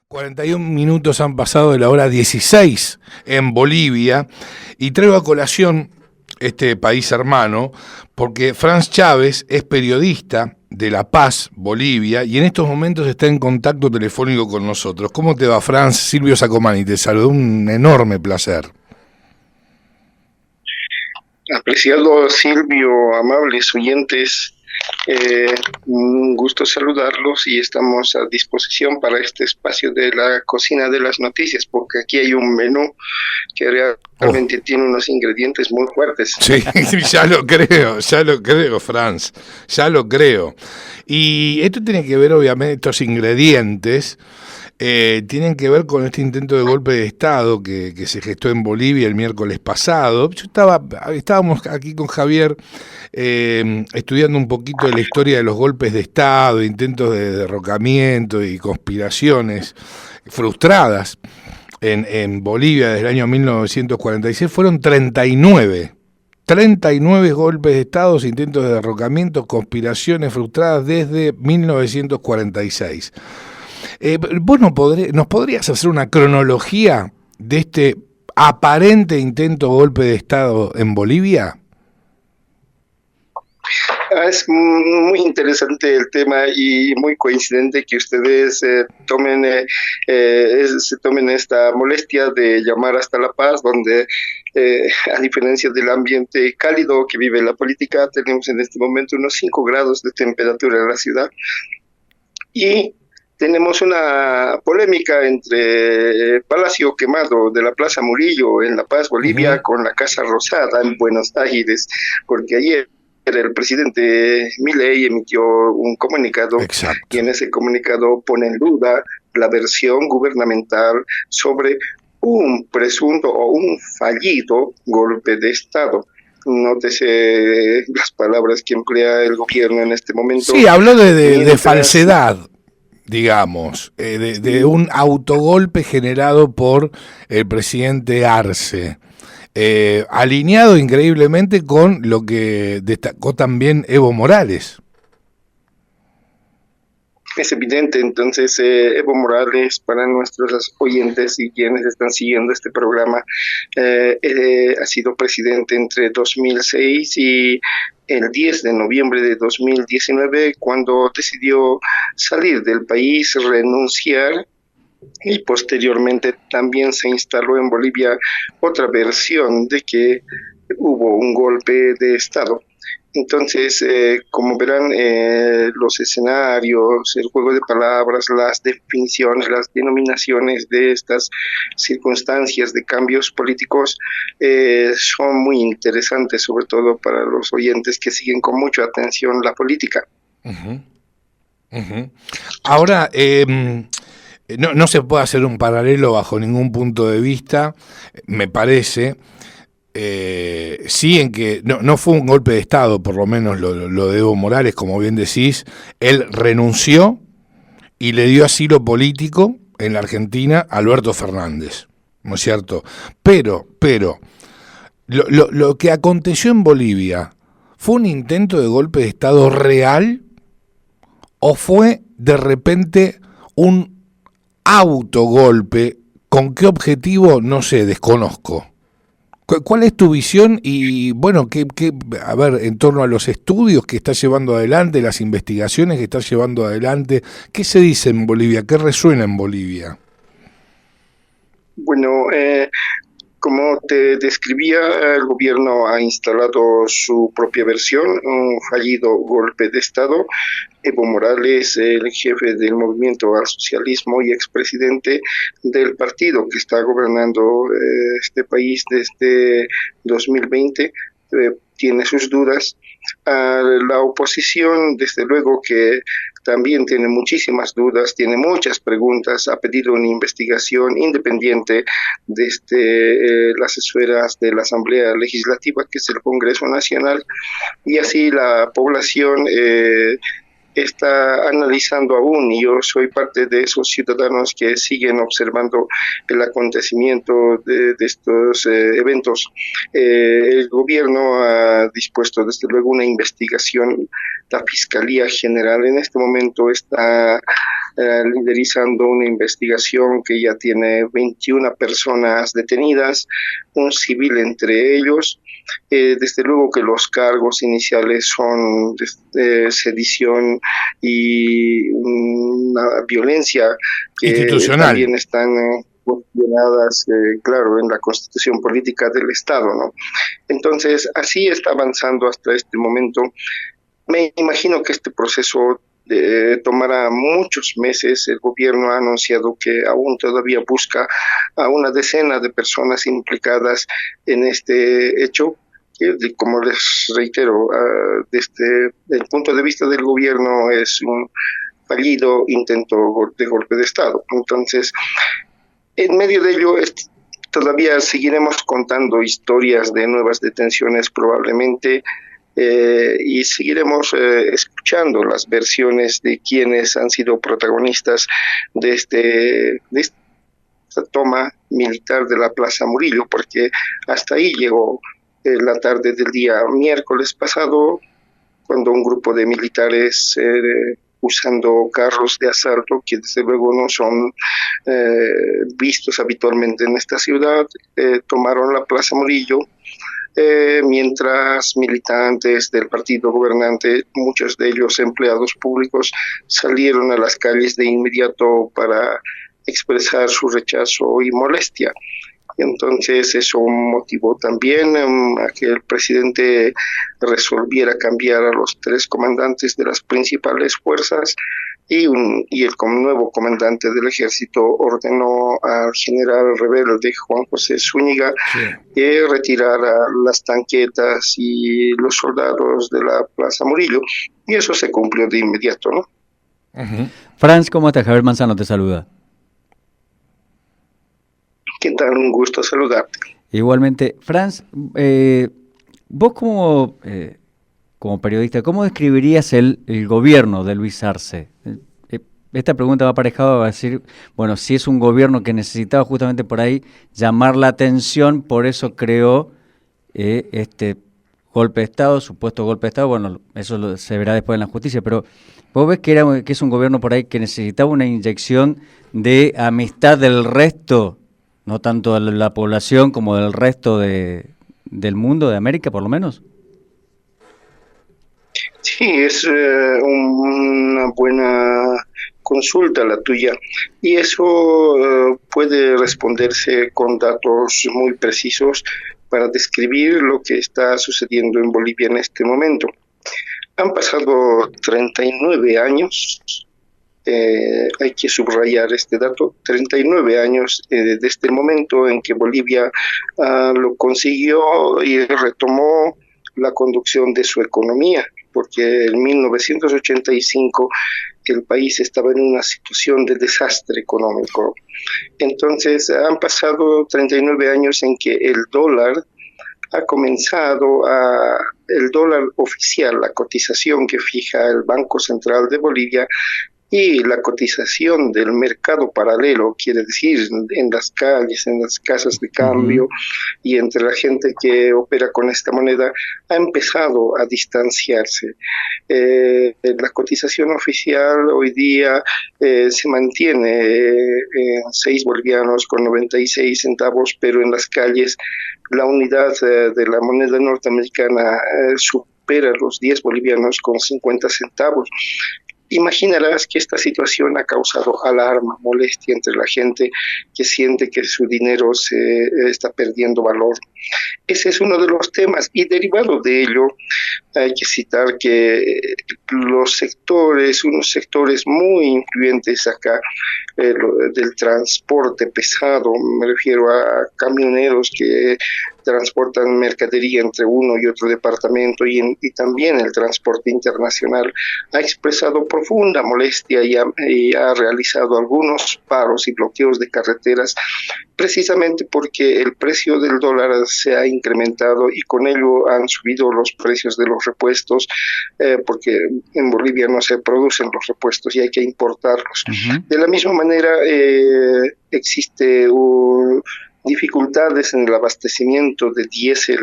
41 minutos han pasado de la hora 16 en Bolivia y traigo a colación este país hermano porque Franz Chávez es periodista de La Paz, Bolivia, y en estos momentos está en contacto telefónico con nosotros. ¿Cómo te va, Franz? Silvio Sacomani, te saludo, un enorme placer. Apreciado Silvio, amables oyentes, un gusto saludarlos y estamos a disposición para este espacio de la cocina de las noticias, porque aquí hay un menú que realmente tiene unos ingredientes muy fuertes. Sí, ya lo creo, Franz, ya lo creo. Y esto tiene que ver, obviamente, estos ingredientes tienen que ver con este intento de golpe de Estado que se gestó en Bolivia el miércoles pasado. Estábamos aquí con Javier estudiando un poquito de la historia de los golpes de Estado, intentos de derrocamiento y conspiraciones frustradas en Bolivia desde el año 1946. Fueron 39 golpes de Estado, intentos de derrocamiento, conspiraciones frustradas desde 1946. ¿Vos nos podrías hacer una cronología de este aparente intento de golpe de Estado en Bolivia? Es muy interesante el tema y muy coincidente que ustedes se tomen esta molestia de llamar hasta La Paz, donde a diferencia del ambiente cálido que vive la política, tenemos en este momento unos 5 grados de temperatura en la ciudad y tenemos una polémica entre Palacio Quemado de la Plaza Murillo en La Paz, Bolivia, con la Casa Rosada en Buenos Aires, porque ayer el presidente Milei emitió un comunicado. Exacto. Y en ese comunicado pone en duda la versión gubernamental sobre un presunto o un fallido golpe de Estado. Nótese las palabras que emplea el gobierno en este momento. Sí, habló de falsedad, digamos, de un autogolpe generado por el presidente Arce. Alineado increíblemente con lo que destacó también Evo Morales. Es evidente, entonces, Evo Morales, para nuestros oyentes y quienes están siguiendo este programa, ha sido presidente entre 2006 y el 10 de noviembre de 2019, cuando decidió salir del país, renunciar, y posteriormente también se instaló en Bolivia otra versión de que hubo un golpe de Estado. Entonces, como verán, los escenarios, el juego de palabras, las definiciones, las denominaciones de estas circunstancias de cambios políticos son muy interesantes, sobre todo para los oyentes que siguen con mucha atención la política. Uh-huh. Uh-huh. Ahora, no se puede hacer un paralelo bajo ningún punto de vista, me parece. Sí, en que no fue un golpe de Estado, por lo menos lo de Evo Morales, como bien decís. Él renunció y le dio asilo político en la Argentina a Alberto Fernández, ¿no es cierto? Pero lo que aconteció en Bolivia, ¿fue un intento de golpe de Estado real o fue de repente un autogolpe? ¿Con qué objetivo? No sé, desconozco. ¿Cuál es tu visión y, bueno, a ver, en torno a los estudios que estás llevando adelante, las investigaciones que estás llevando adelante, qué se dice en Bolivia, qué resuena en Bolivia? Bueno, como te describía, el gobierno ha instalado su propia versión, un fallido golpe de Estado. Evo Morales, el jefe del movimiento al socialismo y expresidente del partido que está gobernando este país desde 2020, tiene sus dudas. La oposición, desde luego que también tiene muchísimas dudas, tiene muchas preguntas, ha pedido una investigación independiente desde las esferas de la Asamblea Legislativa, que es el Congreso Nacional, y así la población está analizando aún, y yo soy parte de esos ciudadanos que siguen observando el acontecimiento de estos eventos. El gobierno ha dispuesto desde luego una investigación. La Fiscalía General en este momento está liderizando una investigación que ya tiene 21 personas detenidas, un civil entre ellos. Desde luego que los cargos iniciales son sedición y una violencia que institucional. también están cuestionadas, claro, en la constitución política del Estado, ¿no? Entonces, así está avanzando hasta este momento. Me imagino que este proceso tomará muchos meses. El gobierno ha anunciado que aún todavía busca a una decena de personas implicadas en este hecho. Como les reitero, desde el punto de vista del gobierno es un fallido intento de golpe de Estado. Entonces, en medio de ello, todavía seguiremos contando historias de nuevas detenciones probablemente, y seguiremos escuchando las versiones de quienes han sido protagonistas de esta toma militar de la Plaza Murillo, porque hasta ahí llegó la tarde del día miércoles pasado, cuando un grupo de militares usando carros de asalto, que desde luego no son vistos habitualmente en esta ciudad, tomaron la Plaza Murillo, mientras militantes del partido gobernante, muchos de ellos empleados públicos, salieron a las calles de inmediato para expresar su rechazo y molestia. Entonces eso motivó también a que el presidente resolviera cambiar a los 3 comandantes de las principales fuerzas, y el nuevo comandante del ejército ordenó al general rebelde Juan José Zúñiga que retirara las tanquetas y los soldados de la Plaza Murillo, y eso se cumplió de inmediato, ¿no? Uh-huh. Franz, ¿cómo estás? Javier Manzano te saluda. ¿Qué tal? Un gusto saludarte. Igualmente. Franz, vos como periodista, ¿cómo describirías el gobierno de Luis Arce? Esta pregunta va aparejada a decir, bueno, si es un gobierno que necesitaba justamente por ahí llamar la atención, por eso creó este golpe de Estado, supuesto golpe de Estado, bueno, eso se verá después en la justicia, pero vos ves que es un gobierno por ahí que necesitaba una inyección de amistad del resto, no tanto de la población como del resto del mundo, de América por lo menos. Sí, es una buena consulta la tuya, y eso puede responderse con datos muy precisos para describir lo que está sucediendo en Bolivia en este momento. Han pasado 39 años, hay que subrayar este dato, 39 años desde el momento en que Bolivia lo consiguió y retomó la conducción de su economía, porque en 1985 el país estaba en una situación de desastre económico. Entonces han pasado 39 años en que el dólar ha comenzado el dólar oficial, la cotización que fija el Banco Central de Bolivia, y la cotización del mercado paralelo, quiere decir en las calles, en las casas de cambio y entre la gente que opera con esta moneda, ha empezado a distanciarse. La cotización oficial hoy día se mantiene en 6 bolivianos con 96 centavos, pero en las calles la unidad de la moneda norteamericana supera los 10 bolivianos con 50 centavos. Imaginarás que esta situación ha causado alarma, molestia entre la gente que siente que su dinero se está perdiendo valor. Ese es uno de los temas, y derivado de ello hay que citar que unos sectores muy influyentes acá del transporte pesado, me refiero a camioneros que transportan mercadería entre uno y otro departamento, y también el transporte internacional, ha expresado profunda molestia y ha realizado algunos paros y bloqueos de carreteras, precisamente porque el precio del dólar se ha incrementado y con ello han subido los precios de los repuestos, porque en Bolivia no se producen los repuestos y hay que importarlos. De la misma manera, existe dificultades en el abastecimiento de diésel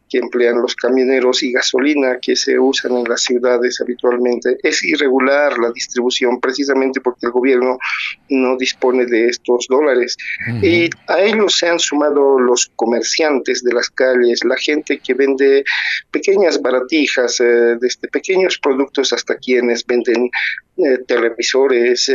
que emplean los camioneros y gasolina que se usan en las ciudades habitualmente. Es irregular la distribución precisamente porque el gobierno no dispone de estos dólares. Y a ellos se han sumado los comerciantes de las calles, la gente que vende pequeñas baratijas, desde pequeños productos hasta quienes venden televisores,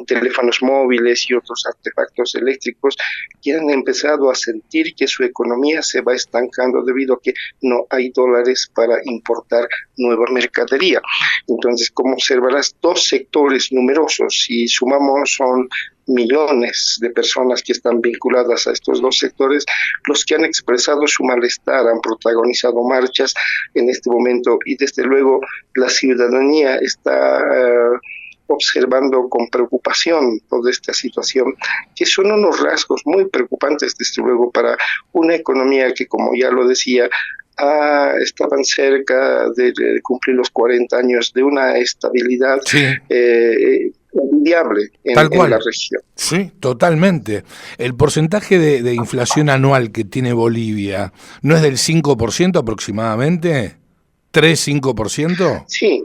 teléfonos móviles y otros artefactos eléctricos, que han empezado a sentir que su economía se va estancando debido a que no hay dólares para importar nueva mercadería. Entonces, como observarás, dos sectores numerosos, si sumamos son millones de personas que están vinculadas a estos dos sectores, los que han expresado su malestar, han protagonizado marchas en este momento, y desde luego la ciudadanía está observando con preocupación toda esta situación, que son unos rasgos muy preocupantes, desde luego, para una economía que, como ya lo decía, estaban cerca de cumplir los 40 años de una estabilidad envidiable en la región. Sí, totalmente. El porcentaje de inflación anual que tiene Bolivia, ¿no es del 5% aproximadamente? ¿3-5%? Sí,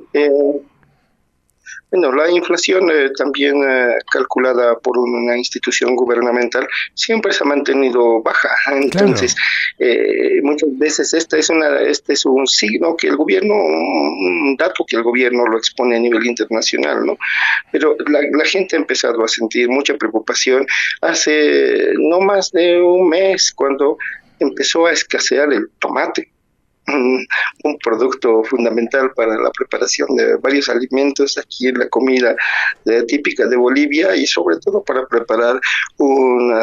bueno, la inflación también calculada por una institución gubernamental siempre se ha mantenido baja. Entonces, muchas veces este es un signo que el gobierno, un dato que el gobierno lo expone a nivel internacional, ¿no? Pero la gente ha empezado a sentir mucha preocupación hace no más de un mes, cuando empezó a escasear el tomate, un producto fundamental para la preparación de varios alimentos aquí en la comida típica de Bolivia, y sobre todo para preparar una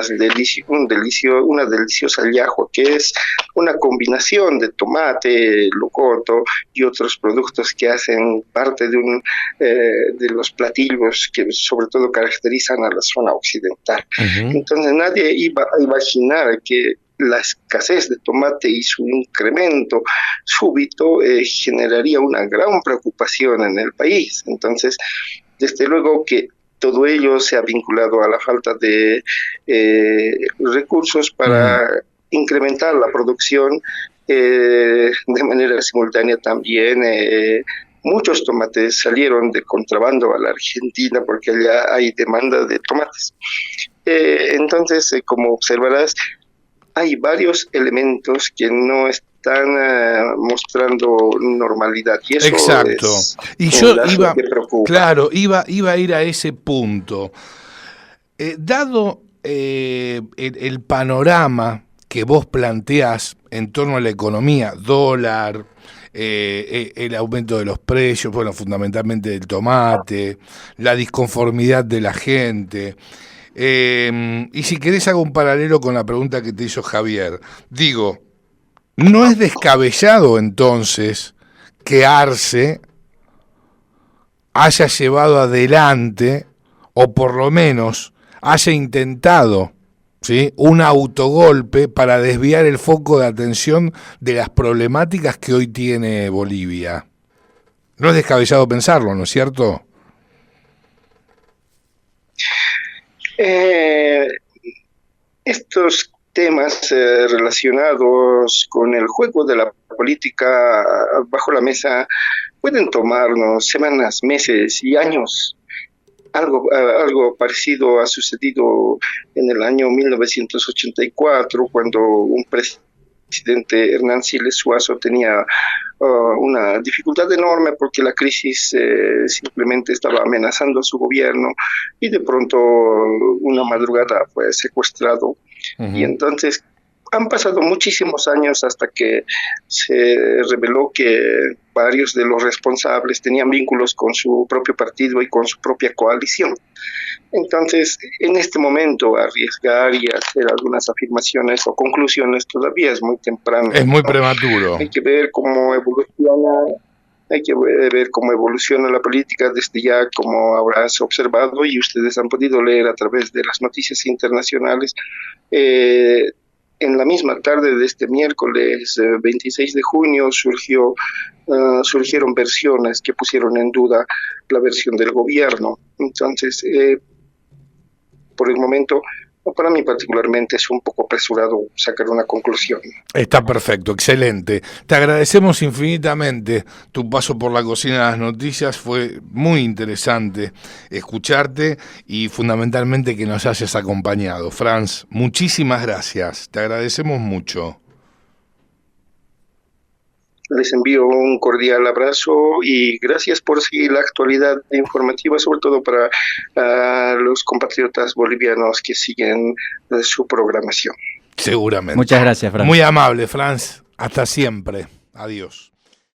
deliciosa llajua, que es una combinación de tomate, locoto y otros productos que hacen parte de los platillos que sobre todo caracterizan a la zona occidental. Entonces nadie iba a imaginar que la escasez de tomate y su incremento súbito generaría una gran preocupación en el país. Entonces, desde luego que todo ello se ha vinculado a la falta de recursos para incrementar la producción de manera simultánea también. Muchos tomates salieron de contrabando a la Argentina porque allá hay demanda de tomates. Entonces, como observarás, hay varios elementos que no están mostrando normalidad, y eso es y yo iba a ir a ese punto. Dado el panorama que vos planteás en torno a la economía, dólar, el aumento de los precios, bueno, fundamentalmente del tomate, la disconformidad de la gente. Y si querés hago un paralelo con la pregunta que te hizo Javier. Digo, ¿no es descabellado entonces que Arce haya llevado adelante, o por lo menos haya intentado, ¿sí?, un autogolpe para desviar el foco de atención de las problemáticas que hoy tiene Bolivia? No es descabellado pensarlo, ¿no es cierto? Estos temas relacionados con el juego de la política bajo la mesa pueden tomarnos semanas, meses y años. Algo parecido ha sucedido en el año 1984, cuando un presidente, Hernán Siles Suazo, tenía una dificultad enorme porque la crisis simplemente estaba amenazando a su gobierno, y de pronto una madrugada fue secuestrado. Y entonces han pasado muchísimos años hasta que se reveló que varios de los responsables tenían vínculos con su propio partido y con su propia coalición. Entonces, en este momento, arriesgar y hacer algunas afirmaciones o conclusiones todavía es muy temprano. Es muy prematuro. Hay que ver cómo evoluciona la política desde ya, como habrás observado y ustedes han podido leer a través de las noticias internacionales. En la misma tarde de este miércoles 26 de junio surgieron versiones que pusieron en duda la versión del gobierno. Entonces, por el momento Para mí particularmente es un poco apresurado sacar una conclusión. Está perfecto, excelente. Te agradecemos infinitamente tu paso por la cocina de las noticias. Fue muy interesante escucharte y fundamentalmente que nos hayas acompañado. Franz, muchísimas gracias. Te agradecemos mucho. Les envío un cordial abrazo y gracias por seguir la actualidad informativa, sobre todo para los compatriotas bolivianos que siguen su programación. Seguramente. Muchas gracias, Franz. Muy amable, Franz. Hasta siempre. Adiós.